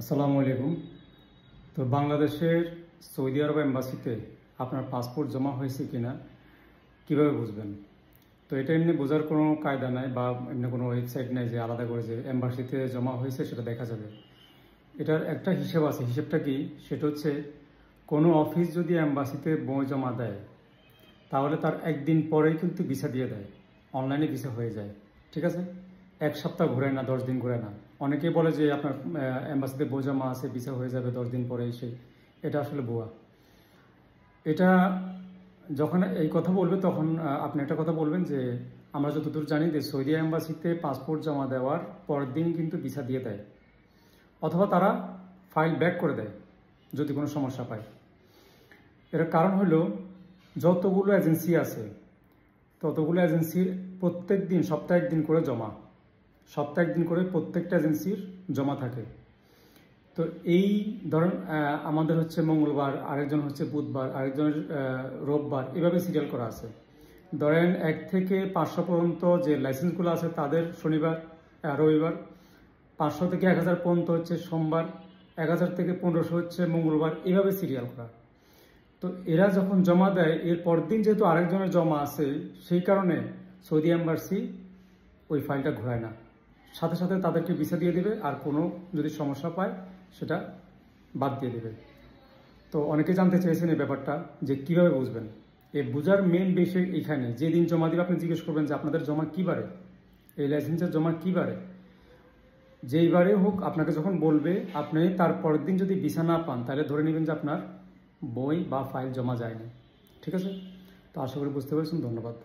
আসসালামু আলাইকুম। তো বাংলাদেশের সৌদি আরব এম্বাসিতে আপনার পাসপোর্ট জমা হয়েছে কিনা কিভাবে বুঝবেন? তো এটা এমনি বোঝার কোনো কায়দা নাই বা এমনি কোনো ওয়েবসাইট নাই যে আলাদা করে যে এম্বাসিতে জমা হয়েছে সেটা দেখা যাবে। এটার একটা হিসেব আছে। হিসেবটা কি? সেটা হচ্ছে কোনো অফিস যদি এম্বাসিতে বই জমা দেয় তাহলে তার একদিন পরেই কিন্তু ভিসা দিয়ে দেয়, অনলাইনে ভিসা হয়ে যায়। ঠিক আছে, এক সপ্তাহ ঘুরে না, 10 দিন ঘুরে না। অনেকেই বলে যে আপনার এম্বাসিতে বই জমা আছে, ভিসা হয়ে যাবে 10 দিন পরে এসে। এটা আসলে ভুয়া। এটা যখন এই কথা বলবে তখন আপনি একটা কথা বলবেন যে আমরা যতদূর জানি যে সৌদি এম্বাসিতে পাসপোর্ট জমা দেওয়ার পরের দিন কিন্তু ভিসা দিয়ে দেয়, অথবা তারা ফাইল ব্যাক করে দেয় যদি কোনো সমস্যা পায়। এর কারণ হলো যতগুলো এজেন্সি আছে ততগুলো এজেন্সির প্রত্যেক দিন সপ্তাহে একদিন করে জমা, সপ্তাহে একদিন করে প্রত্যেকটা এজেন্সির জমা থাকে। তো এই ধরেন আমাদের হচ্ছে মঙ্গলবার, আরেকজন হচ্ছে বুধবার, আরেকজনের রোববার, এভাবে সিরিয়াল করা আছে। ধরেন 1 থেকে 500 পর্যন্ত যে লাইসেন্সগুলো আছে তাদের শনিবার রবিবার, 500 থেকে 1000 পর্যন্ত হচ্ছে সোমবার, 1000 থেকে 1500 হচ্ছে মঙ্গলবার, এভাবে সিরিয়াল করা। তো এরা যখন জমা দেয় এর পরদিন যেহেতু আরেকজনের জমা আছে, সেই কারণে সৌদি এম্বাসি ওই ফাইলটা ঘোরায় না, সাথে সাথে তাদেরকে ভিসা দিয়ে দেবে, আর কোনো যদি সমস্যা পায় সেটা বাদ দিয়ে দেবে। তো অনেকে জানতে চেয়েছেন এই ব্যাপারটা যে কিভাবে বুঝবেন। এই বোঝার মেন বিষয় এখানে, যেদিন জমা দিবে আপনি জিজ্ঞেস করবেন যে আপনাদের জমা কী বারে, এই লাইসেন্সের জমা কী বারে। যেইবারে হোক আপনাকে যখন বলবে, আপনি তার পরের দিন যদি ভিসা না পান তাহলে ধরে নেবেন যে আপনার বই বা ফাইল জমা যায়নি। ঠিক আছে? তো আশা করি বুঝতে পেরেছেন। ধন্যবাদ।